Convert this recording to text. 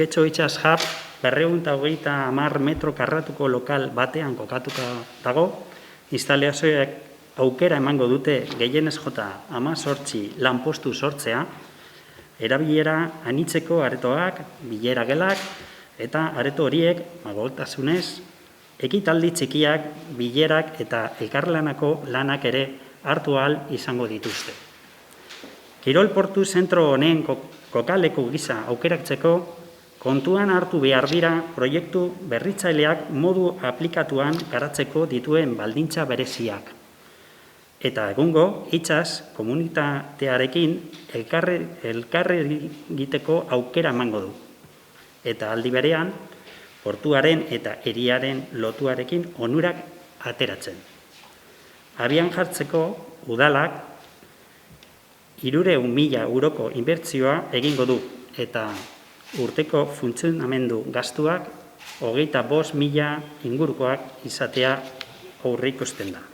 Getxo Itsas Hub 230 metro karratuko lokal batean kokatuka dago. Instalazioek aukera emango dute gehienez jota 18 lanpostu sortzea, erabilera anitzeko aretoak, bilera gelak, eta areto horiek, malgutasunez, ekitaldi txikiak, bilerak eta elkarlanako lanak ere hartu ahal izango dituzte. Kirol Portu zentro honen kokaleku gisa aukeratzeko, kontuan hartu behar dira proiektu berritzaileak modu aplikatuan garatzeko dituen baldintza bereziak. Eta egungo, Itsas komunitatearekin elkarri egiteko aukera emango du. Eta aldi berean, portuaren eta hiriaren lotuarekin onurak ateratzen. Abian jartzeko udalak 300.000 euroko inbertsioa egingo du eta urteko funtzionamendu gastuak 25.000 ingurukoak izatea aurreikusten da.